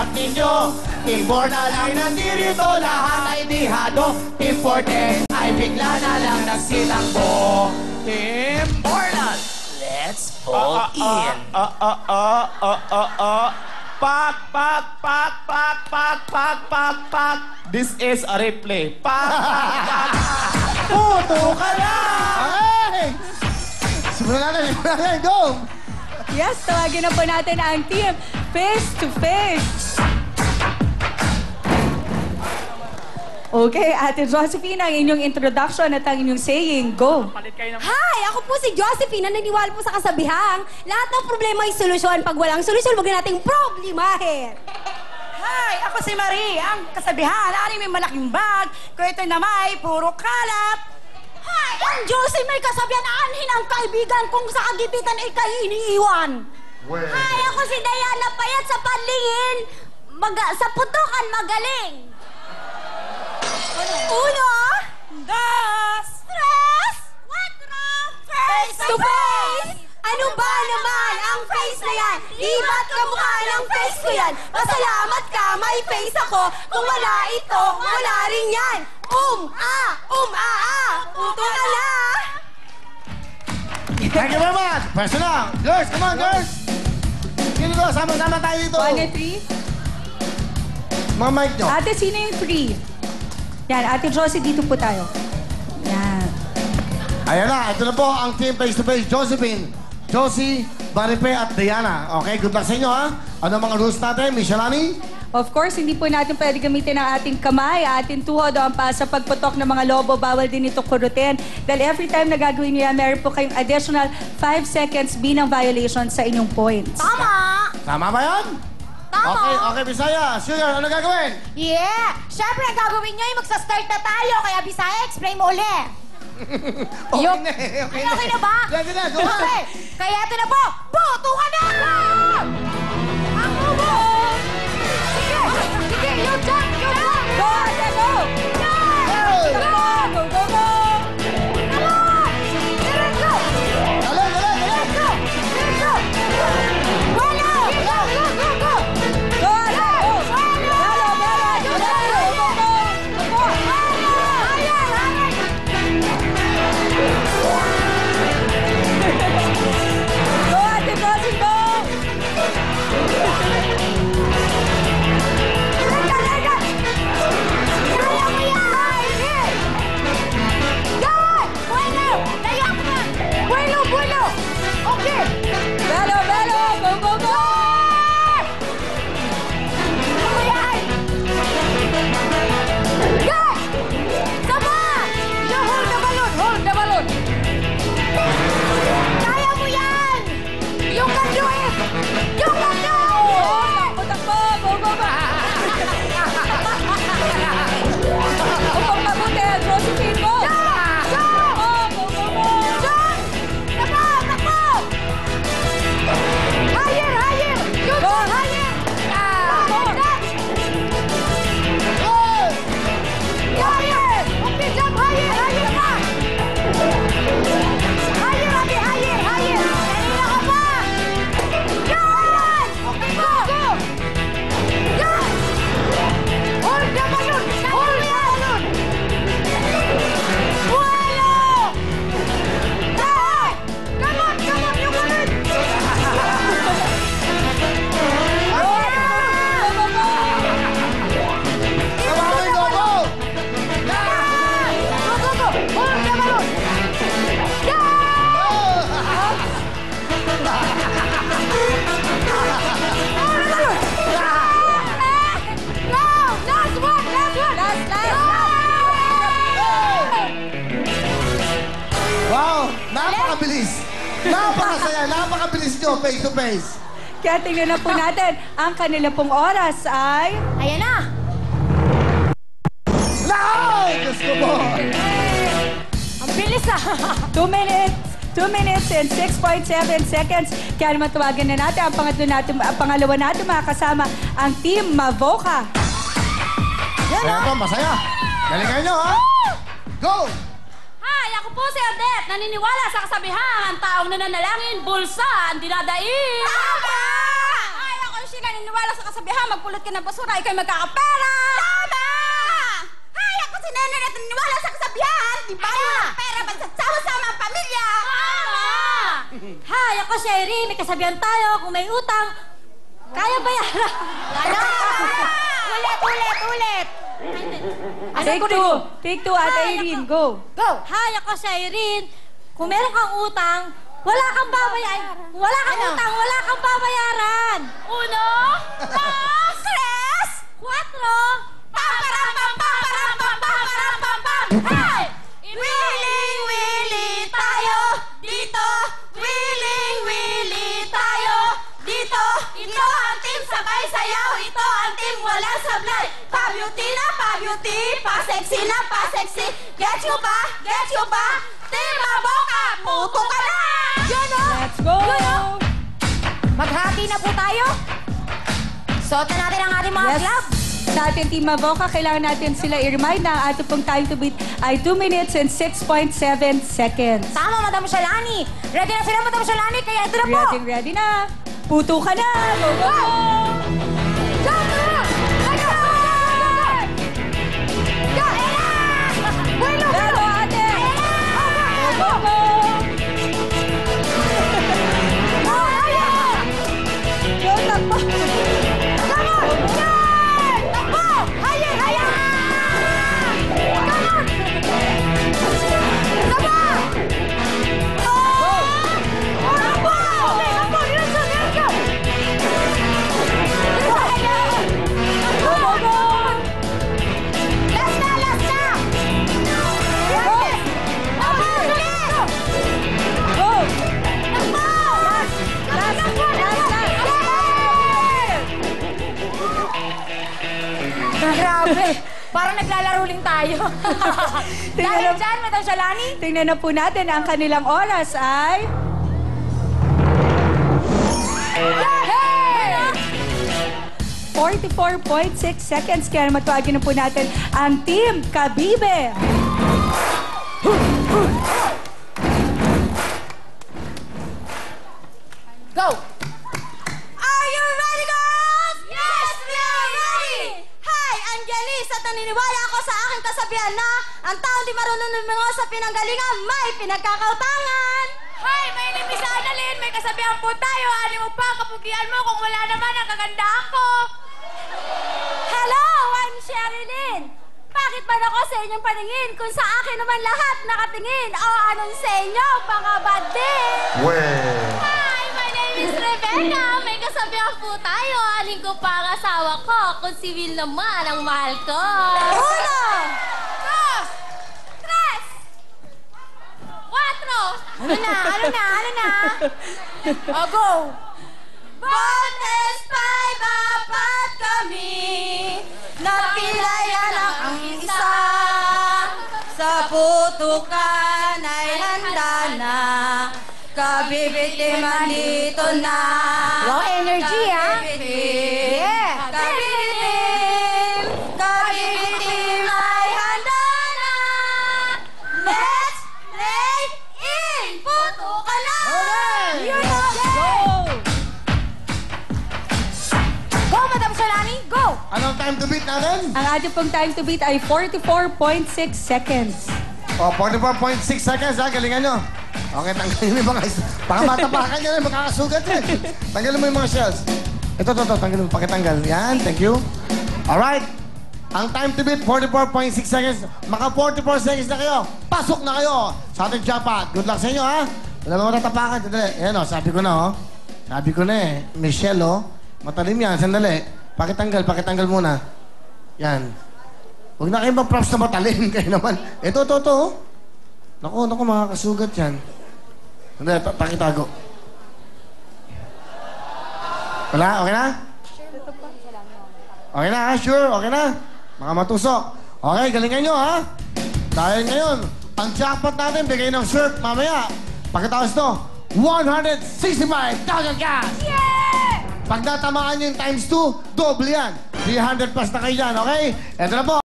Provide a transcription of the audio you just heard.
tapat ninyo. Team 4 na lang nandirito, lahat ay dihado. Team 4 ay bigla na lang nagsilanggo. Team 4 na, let's fall in. Pak. This is a replay. Pak. Puto ka na! Okay! Simulan natin, go! Yes, tawagin na po natin ang team face to face. Okay, Ate Josephine, ang inyong introduction at ang inyong saying, go. Hi! Ako po si Josephine na naniniwala po sa kasabihang lahat ng problema ay solusyon. Pag walang solusyon, huwag na nating problemahin. Hi! Ako si Marie, ang kasabihan, may malaking bag, kung ito na may puro kalat. Hi! Ang Josie may kasabihan, aanhin ang kaibigan kung sa kagipitan ay kayo iniiwan. Hi! Ako si Diana Payat sa panlingin, sa putukan magaling. Uno, Das! tres, cuatro, face to face! Ano ba naman ang face na yan? Di ba't kamukha ng face ko yan? Pasalamat ka, may face ako. Kung wala ito, wala rin yan. Uto ka na! Thank you very much! Pwesto lang! Girls, come on, girls! Dito, sama-sama tayo dito. 1 and 3. Mga mic nyo. Ate, sino yung 3? Yan, Ate Josie, dito po tayo. Yan. Ayan na, ito na po ang team face-to-face. Josephine, Josie, Maripe at Diana. Okay, good luck sa inyo, ha? Ano mga rules natin, Miss Shalani? Of course, hindi po natin pwede gamitin ang ating kamay, ating tuhod o ang pa sa pagputok ng mga lobo. Bawal din ito kurutin. Dahil every time na gagawin niyo yan, meron po kayong additional 5 seconds bilang violation sa inyong points. Tama! Tama ba yan? Tama! Okay, Bisaya. Sugar, ano gagawin? Yeah! Siyempre, ang gagawin nyo ay magsa-start na tayo. Kaya Bisaya, explain mo uli. Okay na ba? Ready na, go on. Okay. Kaya ito na po. Boto ka na! Ang ubo! Sige, you jump! Go, Ate, go! Come on! Go! Come on! Let's go! Dali! Let's go! Wala! Go! Go, Ate, go! Belo! Go! Go, Ate Josie, go! Belo! Go! Hold the balloon! Kaya mo yan! You can do it! You can do it! Takbo! Go! Upang mabuti, Josephine, go! Go! Takbo! Higher! You Go! higher! Higher! Okay, jump higher! Higher pa! Higher, Ate! Higher! Kanina ka pa! Yan! Okay, go! Yan! Hold the balloon! Walo! Come on! You got it! Tawagin, go! Go! Hold the balloon! Go! Last one! Wow! Napakabilis! Napakasaya! Napakabilis nyo, face-to-face! Kaya tingnan na po natin, ang kanila pong oras ay... Ayan na! Ay! Diyos ko po! Ang bilis ah! 2 minutes and 6.7 seconds. Kaya naman tawagan na natin ang pangalawa natin mga kasama, ang Team Mavoca. Masaya po, masaya! Galingan nyo, ha? Go! Hi! Ako po si Odette. Naniniwala sa kasabihan, ang taong nananalangin, bulsa ang dinadaig. Tama! Ay, ako si naniniwala naniniwala sa kasabihan, magpulot ka ng basura, ikaw'y magkakapera! Tama! Hay, ako si Nene na naniniwala sa kasabihan, di ba yung pera magsasama-sama ang pamilya? Tama! Hay, ako si Irene. May kasabihan tayo, kung may utang, kaya bayaran. Ulit! Take two, Ate Irene. Go. Go! Hay, ako si Irene. Kung meron kang utang, wala kang babayaran. Wala kang utang, wala kang babayaran. 1, 2, 3, 4, Hey! Willing tayo dito. Willing tayo dito. Ito ang team sabay sayaw. Ito ang team walang sablay. Pa-beauty na pa-beauty. Pa-sexy na pa-sexy. Get you ba? Team Aboka, puto ka na! Yun o! Let's go! Maghati na po tayo. Suot na natin ang ating mga Yes. gloves. Sa ating Team Avoca, kailangan natin sila i-remind na ang ating pong time to beat ay 2 minutes and 6.7 seconds. Tama, Madam Shalani. Ready na sila, Madam Shalani, kaya ito na po. Ready na. Puto ka na. Go, go, go! Pero ate! Go, go, go! Go, takbo! Grabe. Parang naglalaro lang tayo. Dahil dyan, Madam Shalani. Tingnan na po natin ang kanilang oras ay... 44.6 seconds. Kaya matawagin na po natin ang Team Kabibe. Go! Are you ready, girls? Yes, we are ready! Hi, I'm Janice at naniniwala ako sa aking kasabihan na ang taong di marunong lumingon sa pinanggalingan may pinagkakautangan! Hi, my name is Annalyn. May kasabihan po tayo. Ano mo pa kapugian mo kung wala naman ang kagandahan ko? Hello, I'm Sherilyn. Bakit ba ako sa inyong paningin kung sa akin naman lahat nakatingin? O anong sa inyo, mga bad din? Hi, my name is Rebecca. May kasabihan po tayo. Aling ko pa ang asawa ko kung si Will naman ang mahal ko. 1, 2, 3, 4. Ano na? O, go! Bontes 5, apat kami. Napilayan ang isa. Sa putukan ay handa na. Kabibitim andito na. Wow, energy, ha? Kabibitim ay handa na. Let's play in! Putukan na! Yun o! Go, Madam Shalani! Go! Anong time to beat natin? Ang ating pong time to beat ay 44.6 seconds. O, 44.6 seconds ha. Galingan nyo. Okay, tanggalin mo yung mga... Baka matapakan nyo na, makakasugat yan. Tanggalin mo yung mga shells. Ito, tanggalin mo. Pakitanggal. Yan, thank you. Alright. Ang time to beat, 44.6 seconds. Maka 44 seconds na kayo. Pasok na kayo sa ating jackpot. Good luck sa inyo, ha? Wala mo matatapakan. Sandali. Ayan, o. Sabi ko na, o. Sabi ko na, eh. Michelle, o. Matalim yan. Sandali. Pakitanggal muna. Yan. Huwag na kayo mag-props na matalim. Kayo naman. Ito, o. Naku, makakasugat yan. Sandali, pakitago. Wala? Okay na? Okay na, ha? Sure? Okay na? Mga matusok. Okay, galingan nyo, ha? Dahil ngayon, ang jackpot natin, bigay ng shirt mamaya. Pagkatapos to, 165,000 cash! Yeah! Pag natamaan nyo yung times 2, doble yan. 300 plus na kayo dyan, okay? Ito na po.